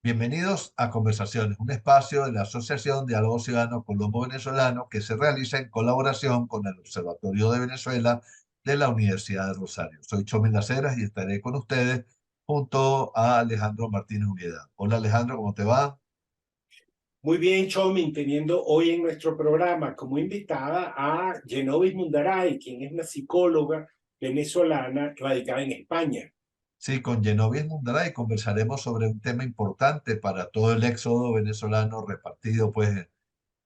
Bienvenidos a Conversaciones, un espacio de la Asociación Diálogo Ciudadano Colombo-Venezolano que se realiza en colaboración con el Observatorio de Venezuela de la Universidad de Rosario. Soy Chomel Las Heras y estaré con ustedes junto a Alejandro Martínez Urieda. Hola Alejandro, ¿cómo te va? Muy bien, Chomin, teniendo hoy en nuestro programa como invitada a Genovis Mundaray, quien es una psicóloga venezolana radicada en España. Sí, con Genovis Mundaray conversaremos sobre un tema importante para todo el éxodo venezolano repartido pues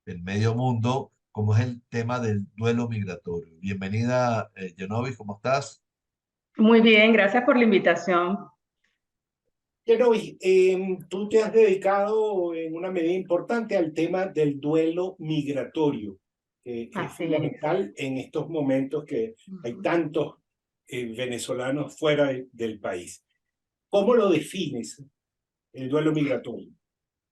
en medio mundo, como es el tema del duelo migratorio. Bienvenida, Genovis, ¿cómo estás? Muy bien, gracias por la invitación. Genovis, tú te has dedicado en una medida importante al tema del duelo migratorio, que es Así es. fundamental en estos momentos que hay tantos venezolanos fuera del país. ¿Cómo lo defines, el duelo migratorio?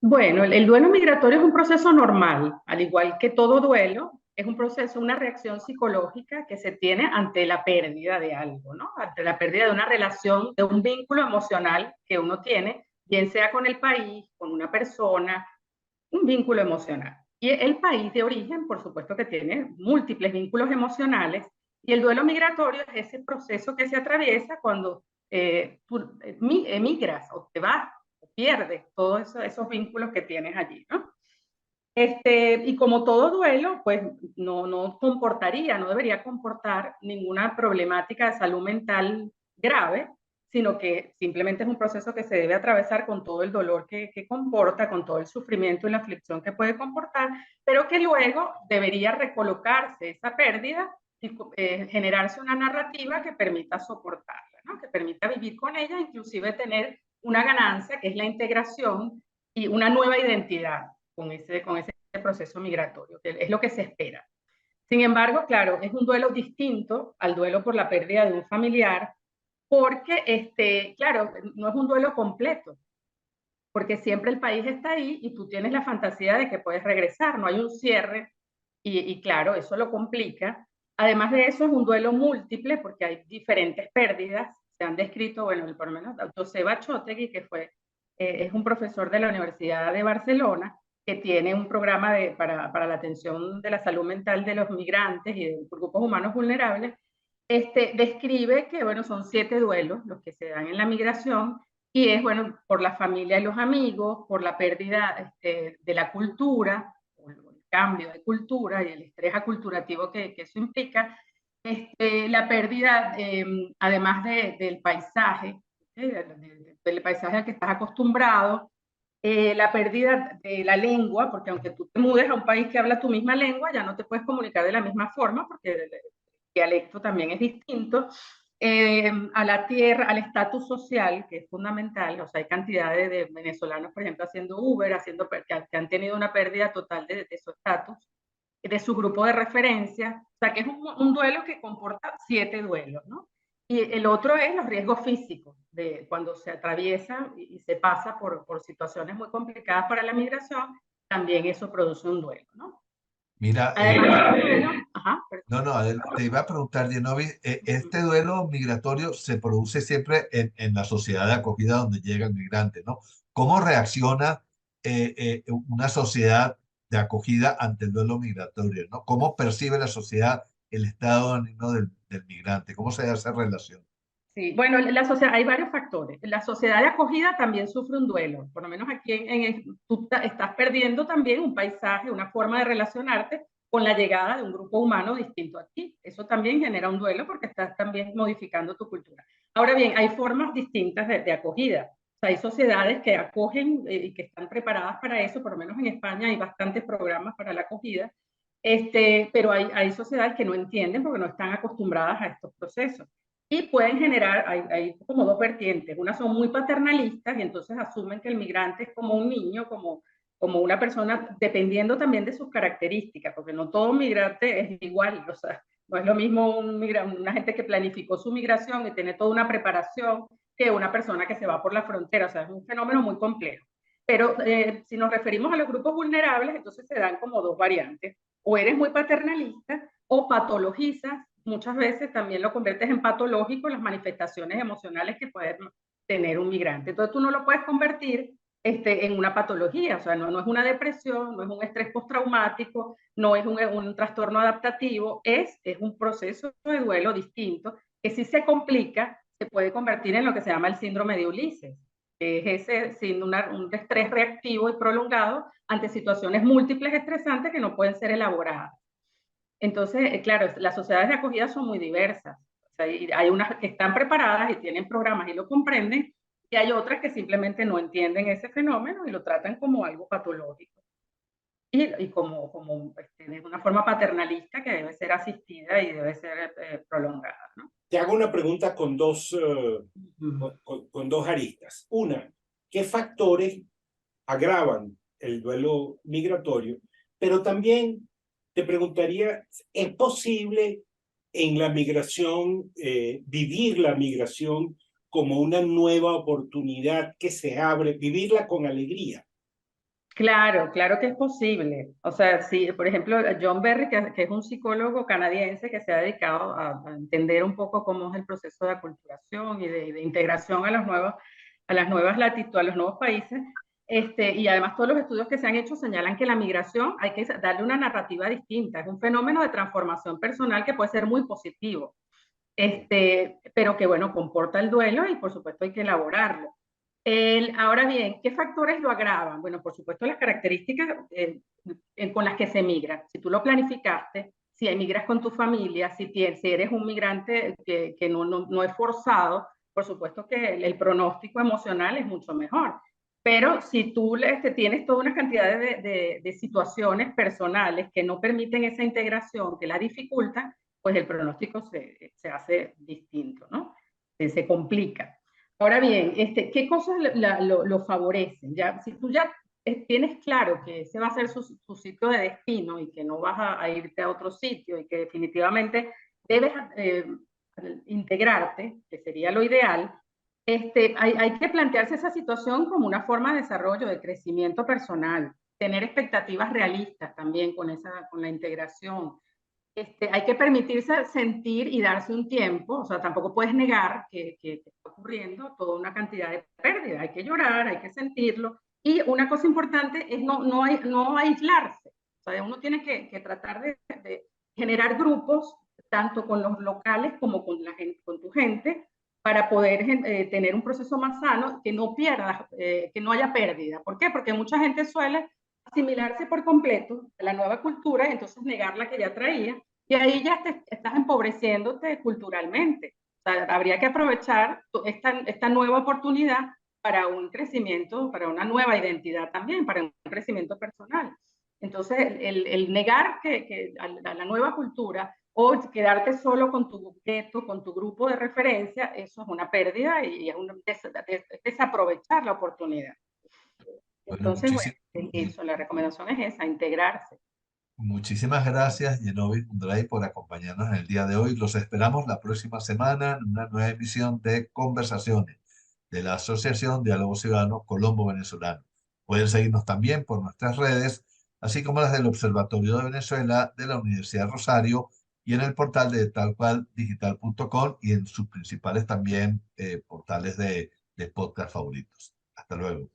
Bueno, el duelo migratorio es un proceso normal, al igual que todo duelo, es un proceso, una reacción psicológica que se tiene ante la pérdida de algo, ¿no? Ante la pérdida de una relación, de un vínculo emocional que uno tiene, bien sea con el país, con una persona, un vínculo emocional. Y el país de origen, por supuesto que tiene múltiples vínculos emocionales, y el duelo migratorio es ese proceso que se atraviesa cuando tú emigras o te vas o pierdes todos esos vínculos que tienes allí, ¿no? Y como todo duelo, pues no comportaría, no debería comportar ninguna problemática de salud mental grave, sino que simplemente es un proceso que se debe atravesar con todo el dolor que comporta, con todo el sufrimiento y la aflicción que puede comportar, pero que luego debería recolocarse esa pérdida y generarse una narrativa que permita soportarla, ¿no? Que permita vivir con ella, inclusive tener una ganancia, que es la integración y una nueva identidad con ese proceso migratorio, que es lo que se espera. Sin embargo, claro, es un duelo distinto al duelo por la pérdida de un familiar, porque, claro, no es un duelo completo, porque siempre el país está ahí y tú tienes la fantasía de que puedes regresar, no hay un cierre, y claro, eso lo complica. Además de eso, es un duelo múltiple, porque hay diferentes pérdidas. Se han descrito, bueno, por lo menos Joseba Chotegui, que es un profesor de la Universidad de Barcelona, que tiene un programa para la atención de la salud mental de los migrantes y de grupos humanos vulnerables. Describe que, bueno, son 7 duelos los que se dan en la migración, y es, bueno, por la familia y los amigos, por la pérdida de la cultura, o el cambio de cultura y el estrés aculturativo que eso implica, la pérdida, además del paisaje, del paisaje al que estás acostumbrado, la pérdida de la lengua, porque aunque tú te mudes a un país que habla tu misma lengua, ya no te puedes comunicar de la misma forma, porque el dialecto también es distinto. A la tierra, al estatus social, que es fundamental. O sea, hay cantidades de venezolanos, por ejemplo, haciendo Uber, que han tenido una pérdida total de su estatus, de su grupo de referencia. O sea, que es un duelo que comporta 7 duelos, ¿no? Y el otro es los riesgos físicos, de cuando se atraviesa y se pasa por situaciones muy complicadas para la migración, también eso produce un duelo, ¿no? Mira, Además, duelo, ajá, no, no, te iba a preguntar, Genovis, este duelo migratorio se produce siempre en la sociedad de acogida donde llega el migrante, ¿no? ¿Cómo reacciona una sociedad de acogida ante el duelo migratorio, ¿no? ¿Cómo percibe la sociedad el estado de ánimo del migrante? ¿Cómo se da esa relación? sí, bueno, hay varios factores. La sociedad de acogida también sufre un duelo. Por lo menos aquí tú estás perdiendo también un paisaje, una forma de relacionarte con la llegada de un grupo humano distinto a ti. Eso también genera un duelo porque estás también modificando tu cultura. Ahora bien, hay formas distintas de acogida. O sea, hay sociedades que acogen y que están preparadas para eso. Por lo menos en España hay bastantes programas para la acogida. Pero hay sociedades que no entienden porque no están acostumbradas a estos procesos. Y pueden generar, hay como dos vertientes. Unas son muy paternalistas y entonces asumen que el migrante es como un niño, como una persona, dependiendo también de sus características, porque no todo migrante es igual. O sea, no es lo mismo una gente que planificó su migración y tiene toda una preparación que una persona que se va por la frontera. O sea, es un fenómeno muy complejo. Pero si nos referimos a los grupos vulnerables, entonces se dan como dos variantes. O eres muy paternalista o patologizas, muchas veces también lo conviertes en patológico, las manifestaciones emocionales que puede tener un migrante. Entonces tú no lo puedes convertir en una patología. O sea, no es una depresión, no es un estrés postraumático, no es un trastorno adaptativo, es un proceso de duelo distinto que si se complica, se puede convertir en lo que se llama el síndrome de Ulises, que es un estrés reactivo y prolongado ante situaciones múltiples estresantes que no pueden ser elaboradas. Entonces, claro, las sociedades de acogida son muy diversas. O sea, hay unas que están preparadas y tienen programas y lo comprenden, y hay otras que simplemente no entienden ese fenómeno y lo tratan como algo patológico. Y como de una forma paternalista que debe ser asistida y debe ser prolongada, ¿no? Te hago una pregunta con con dos aristas. Una, ¿qué factores agravan el duelo migratorio? Pero también te preguntaría, ¿es posible en la migración vivir la migración como una nueva oportunidad que se abre, vivirla con alegría? Claro, claro que es posible. O sea, sí, por ejemplo, John Berry, que es un psicólogo canadiense que se ha dedicado a entender un poco cómo es el proceso de aculturación y de integración a las nuevas latitudes, a los nuevos países. Y además todos los estudios que se han hecho señalan que la migración hay que darle una narrativa distinta. Es un fenómeno de transformación personal que puede ser muy positivo, pero que, bueno, comporta el duelo y por supuesto hay que elaborarlo. Ahora bien, ¿qué factores lo agravan? Bueno, por supuesto las características con las que se migra. Si tú lo planificaste, si emigras con tu familia, si eres un migrante que no es forzado, por supuesto que el pronóstico emocional es mucho mejor. Pero si tú tienes toda una cantidad de situaciones personales que no permiten esa integración, que la dificultan, pues el pronóstico se hace distinto, ¿no? Se complica. Ahora bien, ¿qué cosas lo favorecen? Ya, si tú ya tienes claro que ese va a ser su sitio de destino y que no vas a irte a otro sitio y que definitivamente debes integrarte, que sería lo ideal, hay que plantearse esa situación como una forma de desarrollo, de crecimiento personal, tener expectativas realistas también con la integración. Hay que permitirse sentir y darse un tiempo, o sea, tampoco puedes negar que está ocurriendo toda una cantidad de pérdida, hay que llorar, hay que sentirlo, y una cosa importante es no aislarse, o sea, uno tiene que tratar de generar grupos, tanto con los locales como con con tu gente, para poder tener un proceso más sano, que no pierdas, que no haya pérdida. ¿Por qué? Porque mucha gente suele asimilarse por completo a la nueva cultura y entonces negar la que ya traía, y ahí ya estás empobreciéndote culturalmente. O sea, habría que aprovechar esta nueva oportunidad para un crecimiento, para una nueva identidad también, para un crecimiento personal. Entonces, el negar a la nueva cultura o quedarte solo con tu gueto, con tu grupo de referencia, eso es una pérdida y es desaprovechar la oportunidad. Bueno, Entonces, bueno, eso, la recomendación es esa, integrarse. muchísimas gracias, Genovis Mundray, por acompañarnos en el día de hoy. Los esperamos la próxima semana en una nueva emisión de Conversaciones de la Asociación Diálogo Ciudadano Colombo Venezolano. Pueden seguirnos también por nuestras redes, así como las del Observatorio de Venezuela, de la Universidad Rosario y en el portal de talcualdigital.com y en sus principales también portales de podcast favoritos. Hasta luego.